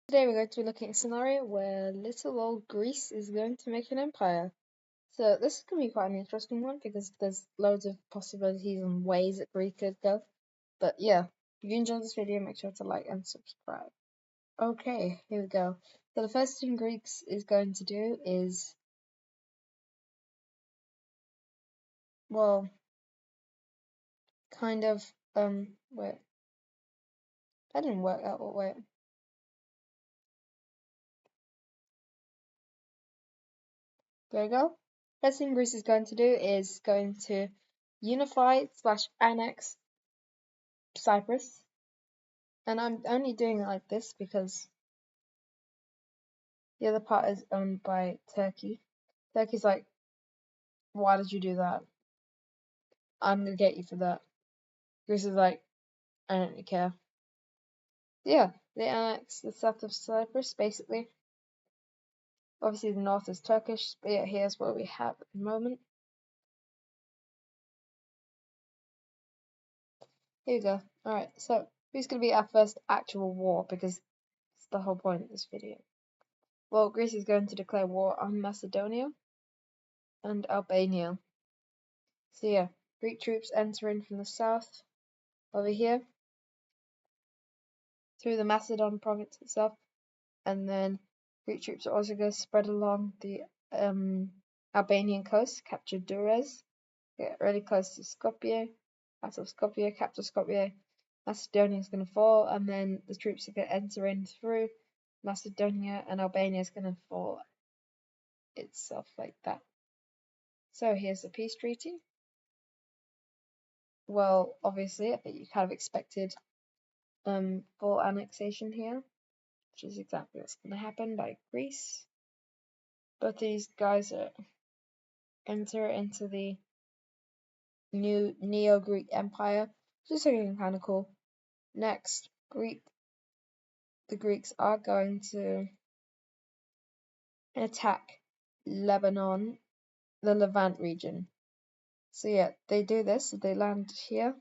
Today we're going to be looking at a scenario where little old Greece is going to make an empire. So this is going to be quite an interesting one because there's loads of possibilities and ways that Greece could go. But yeah, if you enjoyed this video, make sure to like and subscribe. Okay, here we go. So the first thing Greece is going to do is, well, kind of, wait, that didn't work out, wait. There we go. First thing Greece is going to do is going to unify / annex Cyprus. And I'm only doing it like this because the other part is owned by Turkey. Turkey's like, why did you do that? I'm gonna get you for that. Greece is like, I don't really care. Yeah, they annexed the south of Cyprus, basically. Obviously the north is Turkish, but yeah, here's what we have at the moment. Here we go. Alright, so who's gonna be our first actual war? Because it's the whole point of this video. Well, Greece is going to declare war on Macedonia and Albania. So yeah, Greek troops enter in from the south over here through the Macedon province itself, and then Greek troops are also going to spread along the Albanian coast, capture Durrës, get really close to Skopje, battle Skopje, capture Skopje. Macedonia is going to fall, and then the troops are going to enter in through Macedonia, and Albania is going to fall itself like that. So here's the peace treaty. Well, obviously, I think you kind of expected full annexation here, which is exactly what's going to happen by Greece. Both these guys enter into the new Neo-Greek Empire, which is looking kind of cool. Next, the Greeks are going to attack Lebanon, the Levant region. So yeah, they do this. So they land here,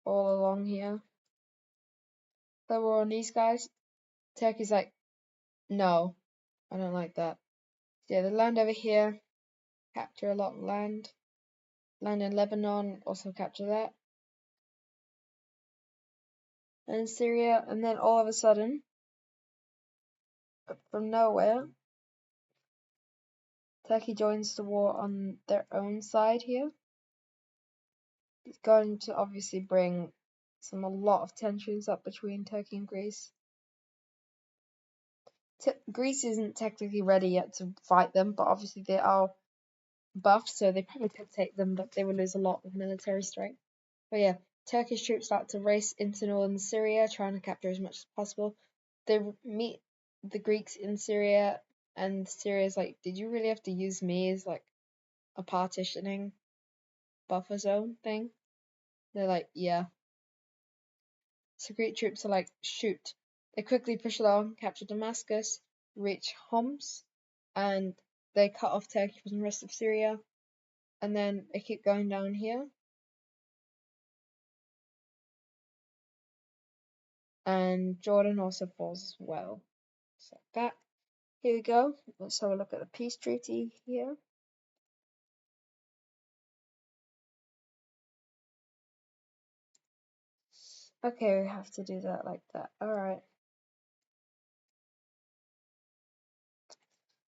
all along here. They were on these guys. Turkey's like, no, I don't like that. So yeah, they land over here, capture a lot of land. Land in Lebanon, also capture that. And Syria, and then all of a sudden, from nowhere, Turkey joins the war on their own side here. It's going to obviously bring a lot of tensions up between Turkey and Greece. Greece isn't technically ready yet to fight them, but obviously they are buffed, so they probably could take them, but they would lose a lot of military strength. But yeah, Turkish troops start to race into northern Syria, trying to capture as much as possible. They meet the Greeks in Syria, and Syria's like, did you really have to use me as like a partitioning buffer zone thing? They're like, yeah. So Greek troops are like, shoot. They quickly push along, capture Damascus, reach Homs, and they cut off Turkey from the rest of Syria. And then they keep going down here. And Jordan also falls as well. So that. Here we go. Let's have a look at the peace treaty here. Okay, we have to do that like that. Alright.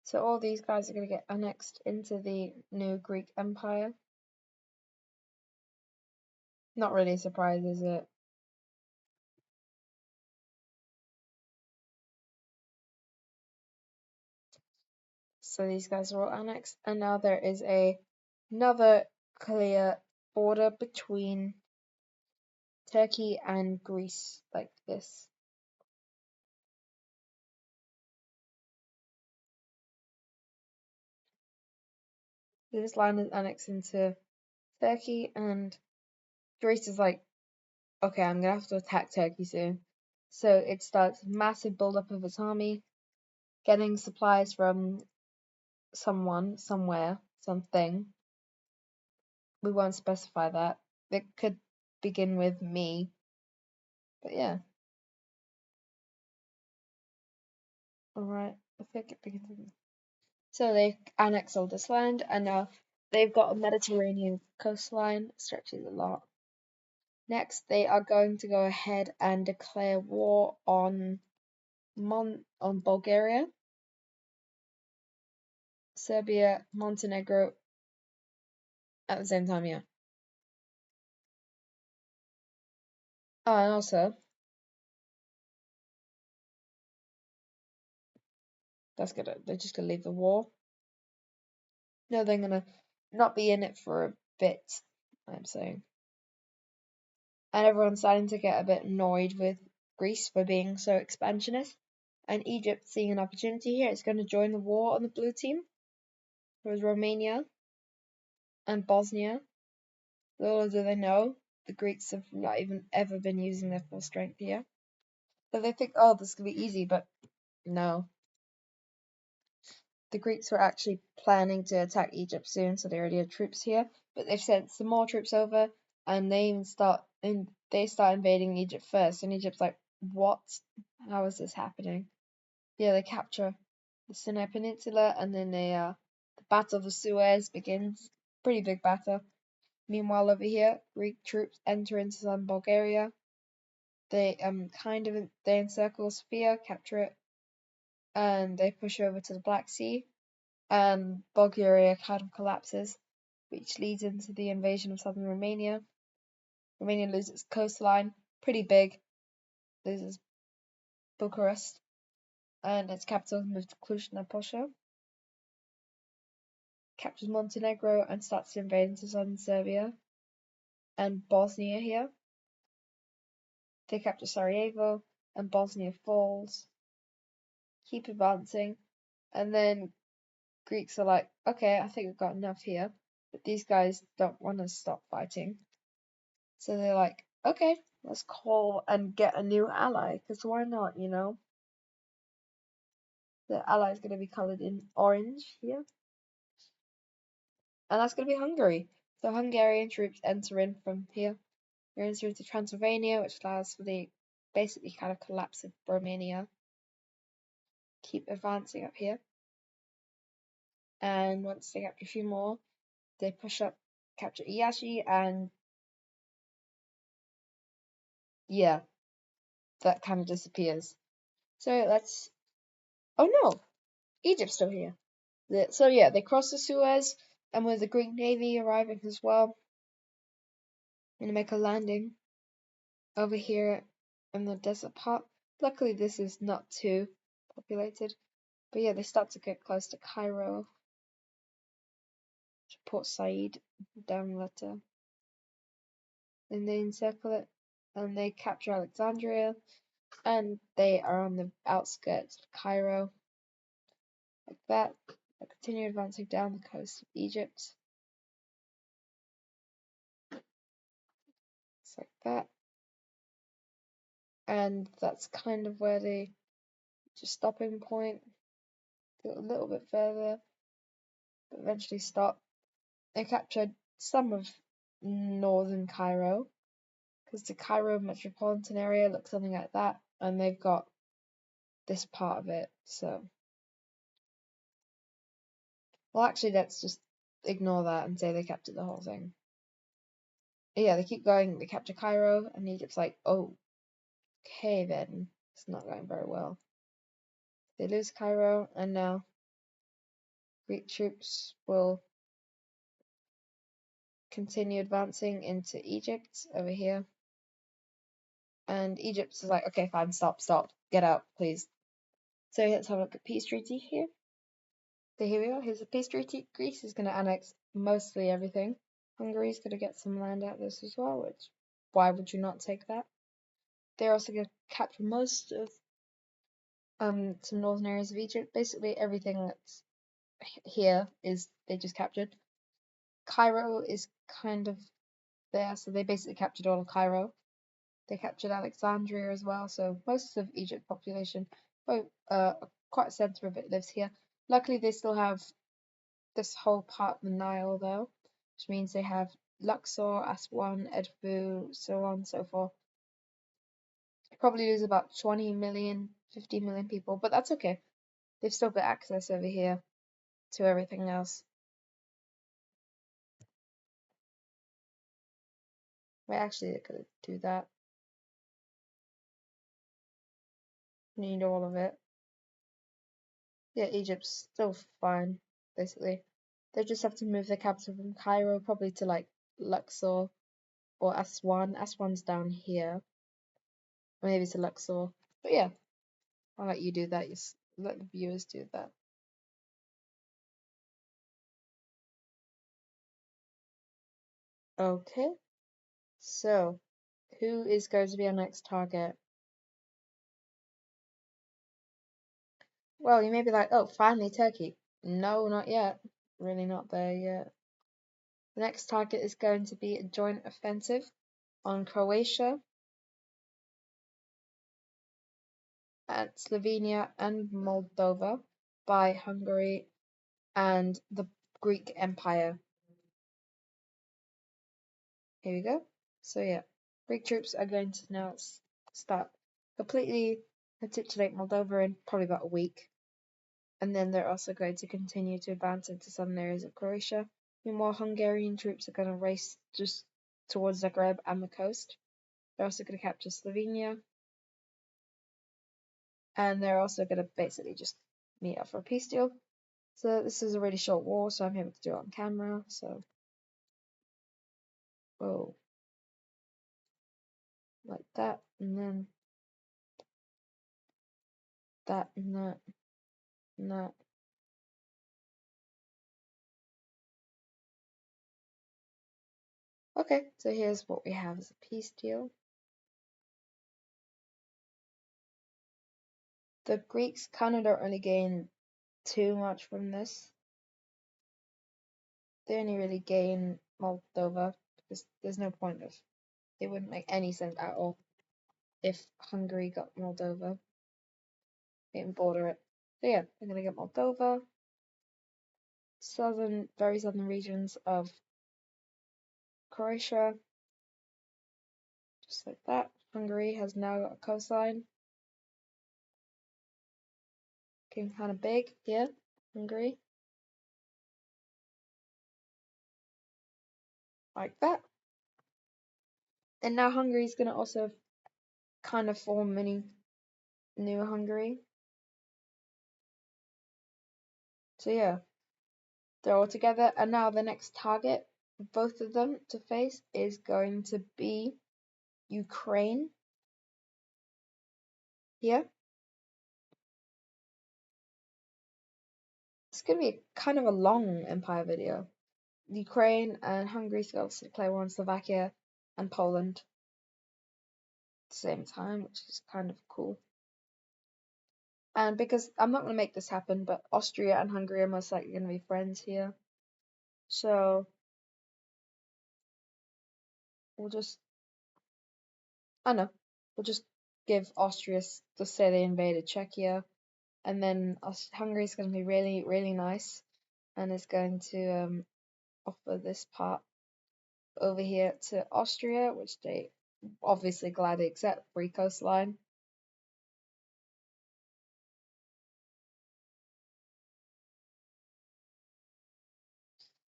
So all these guys are going to get annexed into the new Greek Empire. Not really a surprise, is it? So these guys are all annexed, and now there is another clear border between Turkey and Greece, like this. This line is annexed into Turkey, and Greece is like, okay, I'm gonna have to attack Turkey soon. So it starts massive buildup of its army, getting supplies from someone, somewhere, something. We won't specify that. It could begin with me. But yeah. Alright, I think it begins. So they annex all this land, and now they've got a Mediterranean coastline, stretches a lot. Next, they are going to go ahead and declare war on Bulgaria, Serbia, Montenegro at the same time, yeah. Oh, and also, they're just gonna leave the war. No, they're gonna not be in it for a bit, I'm saying. And everyone's starting to get a bit annoyed with Greece for being so expansionist. And Egypt, seeing an opportunity here, is going to join the war on the blue team. With Romania and Bosnia. Little do they know, the Greeks have not even ever been using their full strength here. So they think, oh, this could be easy, but no. The Greeks were actually planning to attack Egypt soon, so they already had troops here. But they've sent some more troops over, and they start invading Egypt first. And Egypt's like, what? How is this happening? Yeah, they capture the Sinai Peninsula, and then the Battle of the Suez begins. Pretty big battle. Meanwhile, over here, Greek troops enter into southern Bulgaria. They they encircle Sofia, capture it, and they push over to the Black Sea. And Bulgaria kind of collapses, which leads into the invasion of southern Romania. Romania loses its coastline, pretty big, loses Bucharest, and its capital moves to Cluj-Napoca. Captures Montenegro and starts to invade into southern Serbia and Bosnia here. They capture Sarajevo and Bosnia falls. Keep advancing, and then Greeks are like, okay, I think we've got enough here, but these guys don't want to stop fighting. So they're like, okay, let's call and get a new ally, because why not, you know? The ally is going to be coloured in orange here, and that's going to be Hungary. So Hungarian troops enter in from here. They enter into Transylvania, which allows for the basically kind of collapse of Romania. Keep advancing up here. And once they capture a few more, they push up, capture Iyashi, and yeah, that kind of disappears. So let's. Oh no, Egypt's still here. So yeah, they cross the Suez, and with the Greek navy arriving as well, and make a landing over here in the desert part. Luckily, this is not too populated, but yeah, they start to get close to Cairo, to Port Said, Damlata, and they encircle it, and they capture Alexandria, and they are on the outskirts of Cairo, like that. They continue advancing down the coast of Egypt, just like that. And that's kind of where they just stopping point. Go a little bit further, but eventually stop. They captured some of northern Cairo, because the Cairo metropolitan area looks something like that, and they've got this part of it. So, well, actually, let's just ignore that and say they captured the whole thing. Yeah, they keep going. They capture Cairo, and Egypt's like, oh, okay then. It's not going very well. They lose Cairo, and now Greek troops will continue advancing into Egypt over here. And Egypt is like, okay, fine, stop, get out, please. So let's have a look at peace treaty here. So here we are, here's a peace treaty. Greece is going to annex mostly everything. Hungary's going to get some land out of this as well, which, why would you not take that? They're also going to capture most of some northern areas of Egypt. Basically everything that's here is they just captured. Cairo is kind of there, so they basically captured all of Cairo. They captured Alexandria as well, so most of Egypt population, quite a centre of it lives here. Luckily, they still have this whole part of the Nile, though, which means they have Luxor, Aswan, Edfu, so on and so forth. They probably lose about 20 million, 50 million people, but that's okay. they've still got access over here to everything else. Wait, actually, they're gonna do that. Need all of it. Yeah, Egypt's still fine, basically. They just have to move the capital from Cairo probably to like Luxor or Aswan. Aswan's down here. Maybe to Luxor. But yeah, I'll let you do that. Let the viewers do that. Okay, so who is going to be our next target? Well, you may be like, oh, finally Turkey. No, not yet. Really not there yet. The next target is going to be a joint offensive on Croatia and Slovenia and Moldova by Hungary and the Greek Empire. Here we go. So yeah, Greek troops are going to now start completely capitulate Moldova in probably about a week. And then they're also going to continue to advance into southern areas of Croatia. Meanwhile, Hungarian troops are going to race just towards Zagreb and the coast. They're also going to capture Slovenia. And they're also going to basically just meet up for a peace deal. So this is a really short war, so I'm able to do it on camera. So, whoa, like that, and then that, and that, and that. Okay, so here's what we have as a peace deal. The Greeks kind of don't really gain too much from this. They only really gain Moldova because there's no point of it wouldn't make any sense at all if Hungary got Moldova. They didn't border it. So yeah, they're gonna get Moldova, very southern regions of Croatia, just like that. Hungary has now got a coastline. Getting kind of big here, Hungary. Like that. And now Hungary's gonna also kind of form mini new Hungary. So yeah, they're all together, and now the next target for both of them to face is going to be Ukraine. Yeah, it's gonna be kind of a long empire video. Ukraine and Hungary still obviously play war on Slovakia and Poland at the same time, which is kind of cool. And because I'm not gonna make this happen, but Austria and Hungary are most likely gonna be friends here. So we'll just we'll just give Austria to say they invaded Czechia, and then Hungary is going to be really, really nice, and is going to offer this part over here to Austria, which they obviously gladly accept, free coastline.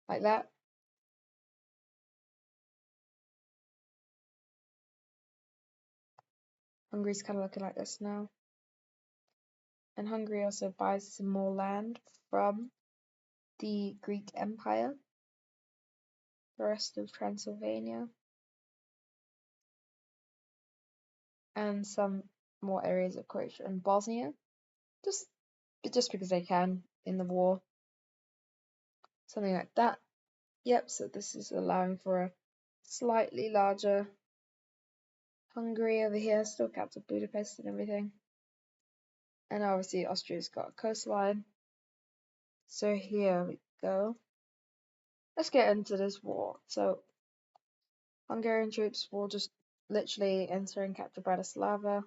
Like that. Hungary's kind of looking like this now. And Hungary also buys some more land from the Greek Empire, the rest of Transylvania, and some more areas of Croatia and Bosnia, just because they can in the war, something like that. Yep, so this is allowing for a slightly larger Hungary over here, still captured Budapest and everything. And obviously Austria's got a coastline. So here we go. Let's get into this war. So Hungarian troops will just literally enter and capture Bratislava.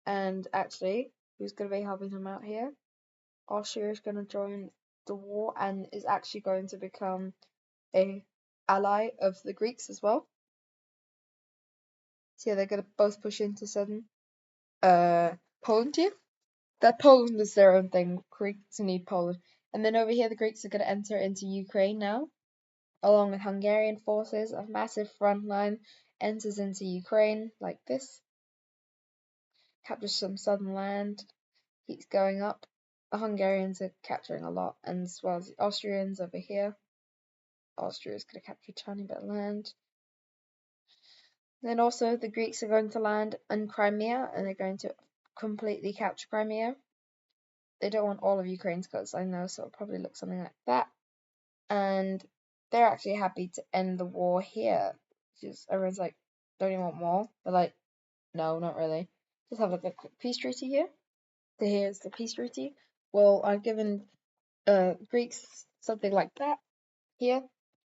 And actually, who's going to be helping them out here? Austria is going to join the war and is actually going to become a ally of the Greeks as well. So yeah, they're going to both push into southern Poland here. That Poland is their own thing. Greeks need Poland. And then over here, the Greeks are going to enter into Ukraine now, along with Hungarian forces. A massive front line enters into Ukraine like this, captures some southern land, keeps going up. The Hungarians are capturing a lot, and as well as the Austrians over here. Austria is going to capture a tiny bit of land. Then also the Greeks are going to land in Crimea, and they're going to completely capture Crimea. They don't want all of Ukraine's coastline though, so it'll probably look something like that. And they're actually happy to end the war here. Just everyone's like, don't you want more? They're like, no, not really. Just have like a quick peace treaty here. So here's the peace treaty. Well, I've given Greeks something like that here,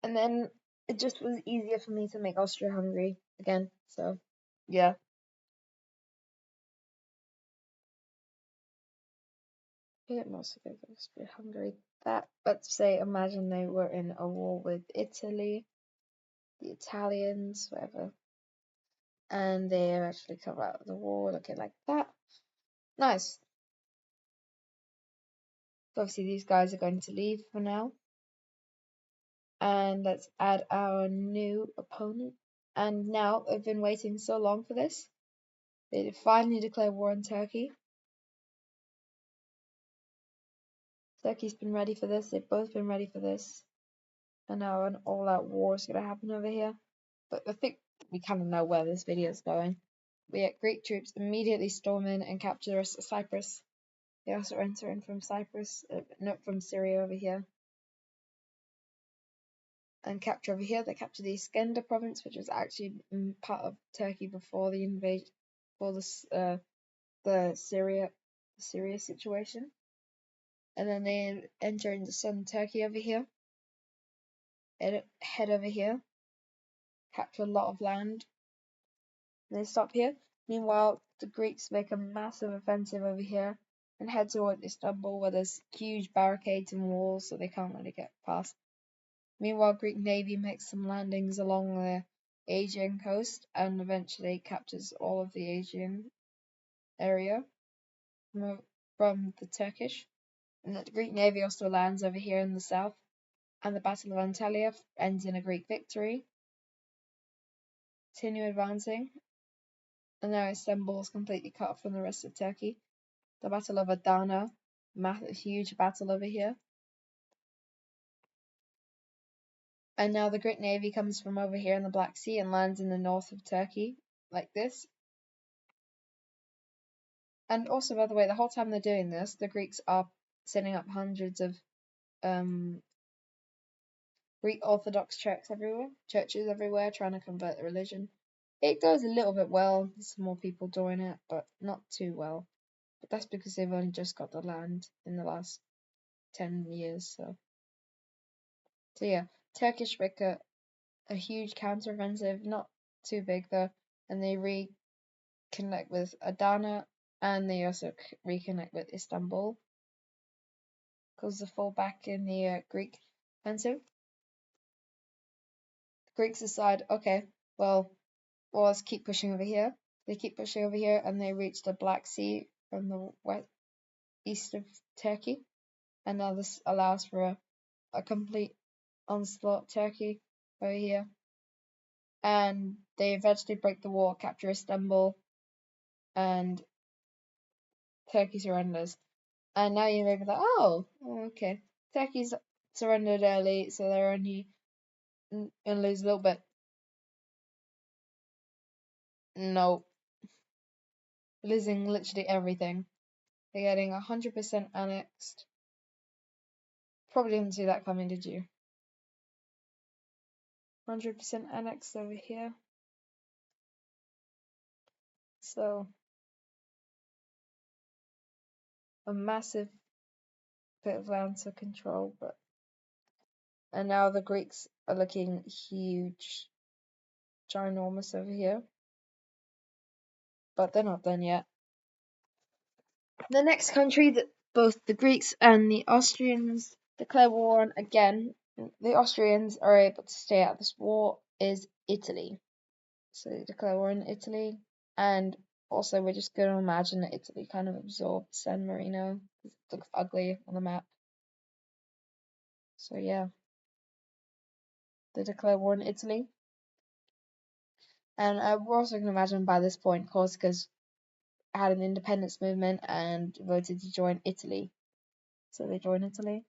and then it just was easier for me to make Austria-Hungary again. So yeah. Yeah, most of Austria-Hungary. That, let's say, imagine they were in a war with Italy, the Italians, whatever, and they actually come out of the war looking like that. Nice. So obviously these guys are going to leave for now. And let's add our new opponent. And now they've been waiting so long for this. They finally declare war on Turkey. Turkey's been ready for this. They've both been ready for this. And now an all-out war is going to happen over here. But I think we kind of know where this video is going. We get Greek troops immediately storm in and capture the rest of Cyprus. They also enter in from Cyprus, not from Syria over here. And capture over here. They capture the Iskender province, which was actually part of Turkey before the invasion, before the Syria situation. And then they enter into southern Turkey over here. Head over here. Capture a lot of land. And they stop here. Meanwhile, the Greeks make a massive offensive over here and head toward Istanbul, where there's huge barricades and walls, so they can't really get past. Meanwhile, Greek navy makes some landings along the Aegean coast and eventually captures all of the Aegean area from the Turkish. And the Greek navy also lands over here in the south. And the Battle of Antalya ends in a Greek victory. Continue advancing. And now Istanbul is completely cut off from the rest of Turkey. The Battle of Adana, huge battle over here. And now the Greek navy comes from over here in the Black Sea and lands in the north of Turkey, like this. And also, by the way, the whole time they're doing this, the Greeks are setting up hundreds of Greek Orthodox churches everywhere, trying to convert the religion. It goes a little bit well, there's some more people doing it, but not too well. But that's because they've only just got the land in the last 10 years, so yeah, Turkish make a huge counteroffensive, not too big though, and they reconnect with Adana, and they also reconnect with Istanbul. Goes the fall back in the Greek offensive. The Greeks decide, okay, well, let's keep pushing over here. They keep pushing over here, and they reach the Black Sea from the east of Turkey, and now this allows for a complete onslaught Turkey over here. And they eventually break the wall, capture Istanbul, and Turkey surrenders. And now you may be like, oh, okay. Turkey's surrendered early, so they're only gonna lose a little bit. No. Losing literally everything. They're getting 100% annexed. Probably didn't see that coming, did you? 100% annexed over here. So, a massive bit of land to control, but. And now the Greeks are looking huge, ginormous over here. But they're not done yet. The next country that both the Greeks and the Austrians declare war on again, the Austrians are able to stay out of this war, is Italy. So they declare war on Italy, and Also, we're just going to imagine that Italy kind of absorbed San Marino. It looks ugly on the map. So yeah, they declare war on Italy. And we're also going to imagine by this point, Corsica's had an independence movement and voted to join Italy. So they join Italy.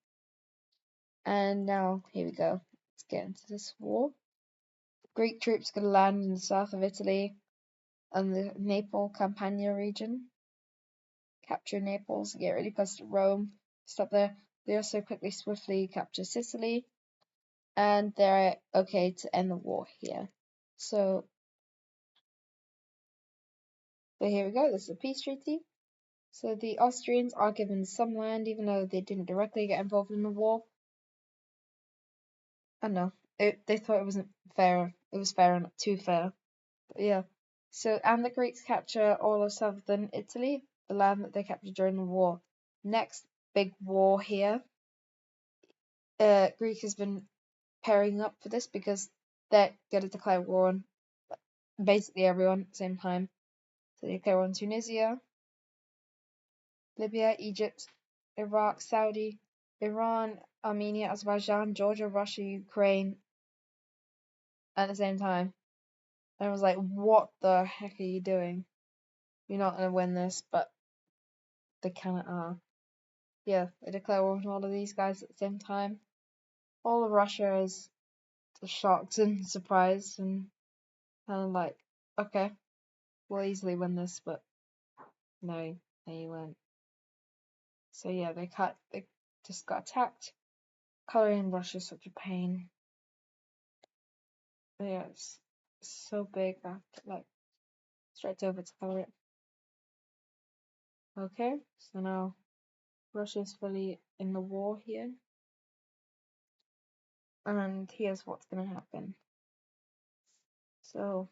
And now, here we go. Let's get into this war. Greek troops going to land in the south of Italy and the Naples Campania region. Capture Naples, get really close to Rome. Stop there. They also swiftly capture Sicily. And they're okay to end the war here. So here we go. This is a peace treaty. So the Austrians are given some land, even though they didn't directly get involved in the war. I don't know. They thought it wasn't fair. It was fair and not too fair. But yeah. So, and the Greeks capture all of southern Italy, the land that they captured during the war. Next big war here. Greece has been pairing up for this because they're going to declare war on basically everyone at the same time. So they declare war on Tunisia, Libya, Egypt, Iraq, Saudi, Iran, Armenia, Azerbaijan, Georgia, Russia, Ukraine at the same time. And I was like, what the heck are you doing? You're not going to win this, but they kind of are. Yeah, they declare war on all of these guys at the same time. All of Russia is shocked and surprised and kind of like, okay, we'll easily win this, but no, you won't. So yeah, they just got attacked. Coloring Russia is such a pain. But yeah, it's so big, I have to like stretch over to color it. Okay, so now Russia is fully in the war here. And here's what's gonna happen. So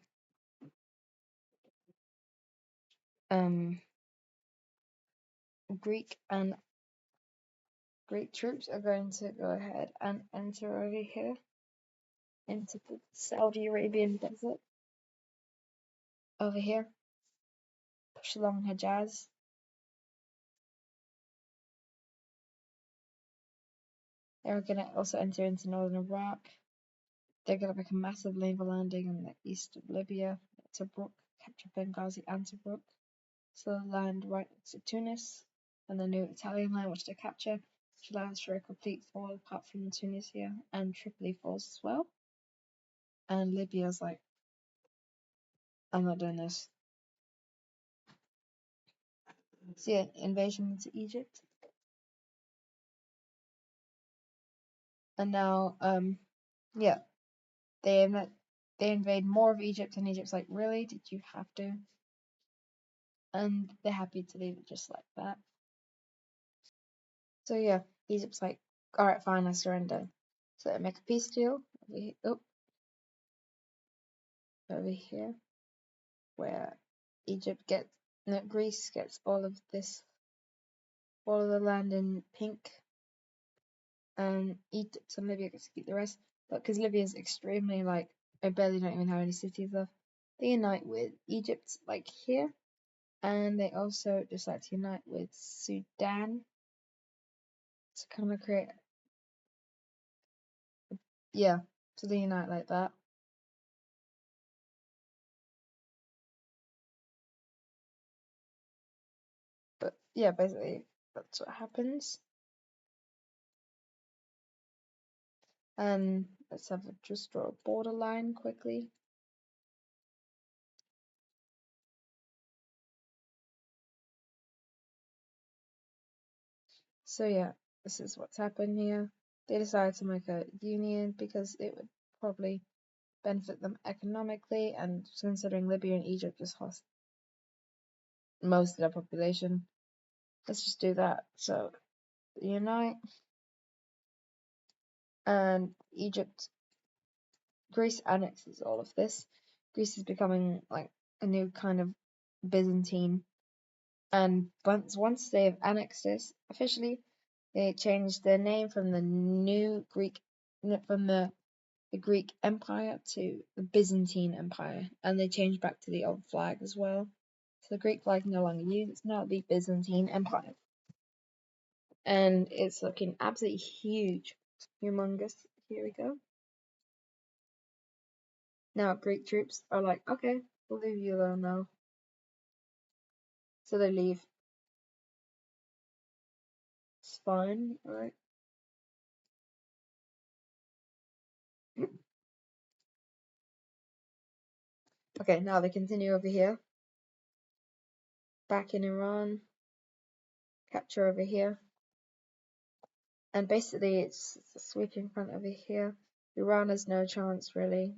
Greek troops are going to go ahead and enter over here into the Saudi Arabian desert. Over here. Push along Hejaz. They're gonna also enter into northern Iraq. They're gonna make a massive naval landing in the east of Libya, Tobruk, capture Benghazi and Tobruk. So land right next to Tunis, and the new Italian line which they capture, which allows for a complete fall apart from Tunisia, and Tripoli falls as well. And Libya's like, I'm not doing this. So yeah, invasion into Egypt. And now, yeah, they invade more of Egypt, and Egypt's like, really? Did you have to? And they're happy to leave it just like that. So yeah, Egypt's like, alright, fine, I surrender. So they make a peace deal over here, where Greece gets all of the land in pink, and Egypt and Libya gets to keep the rest. But because Libya is extremely like, I barely don't even have any cities left, they unite with Egypt like here, and they also decide to unite with Sudan to kind of create, yeah, so they unite like that. But yeah, basically that's what happens. Let's just draw a borderline quickly. So yeah, this is what's happened here. They decided to make a union because it would probably benefit them economically, and considering Libya and Egypt just host most of their population, let's just do that. So unite, and Greece annexes all of this. Greece is becoming like a new kind of Byzantine, and once they've annexed this officially, they changed their name from the Greek Empire to the Byzantine Empire, and they changed back to the old flag as well. So the Greek flag no longer used. It's now the Byzantine Empire. And it's looking absolutely huge. Humongous. Here we go. Now Greek troops are like, okay, we'll leave you alone now. So they leave. It's fine, right? Okay, now they continue over here. Back in Iran. Capture over here. And basically it's a sweeping front over here. Iran has no chance really.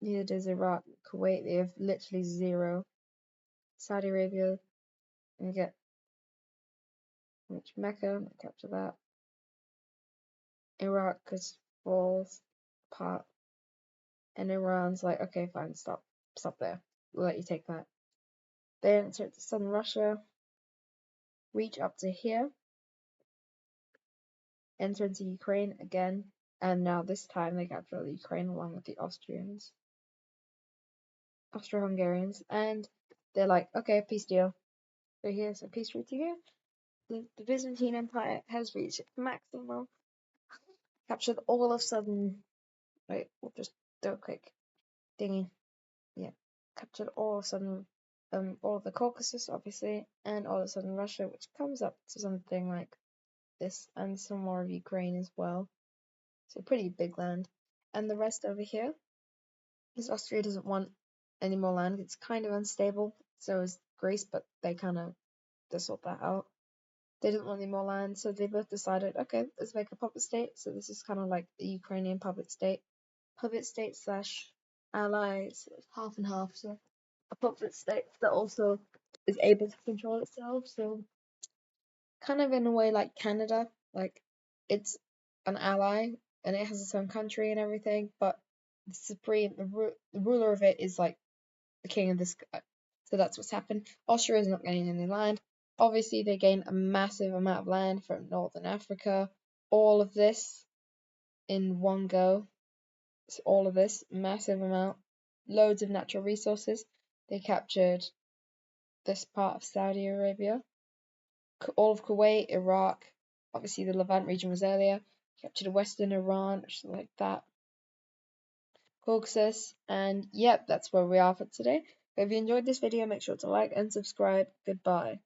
Neither does Iraq. Kuwait, they have literally zero. Saudi Arabia, and get Mecca, capture that. Iraq just falls apart. And Iran's like, okay, fine, stop there. We'll let you take that. They enter into southern Russia, reach up to here, enter into Ukraine again, and now this time they capture the Ukraine along with the Austro-Hungarians, and they're like, okay, peace deal. So here's a peace treaty here. The Byzantine Empire has reached its maximum. Captured all of southern. Wait, we'll just do a quick thingy. Yeah, captured all of southern, all of the Caucasus, obviously, and all of southern Russia, which comes up to something like this, and some more of Ukraine as well. So pretty big land. And the rest over here is Austria doesn't want any more land. It's kind of unstable. So is Greece, but they kind of sort that out. They didn't want any more land, so they both decided, okay, let's make a puppet state. So this is kind of like the Ukrainian puppet state slash allies, half and half. So a puppet state that also is able to control itself. So kind of in a way like Canada, like it's an ally and it has its own country and everything, but the ruler of it is like the king of this guy. So that's what's happened. Austria is not getting any land. Obviously, they gain a massive amount of land from northern Africa. All of this in one go. So all of this, massive amount. Loads of natural resources. They captured this part of Saudi Arabia. All of Kuwait, Iraq. Obviously, the Levant region was earlier. Captured western Iran, which is like that. Caucasus. And yep, that's where we are for today. If you enjoyed this video, make sure to like and subscribe. Goodbye.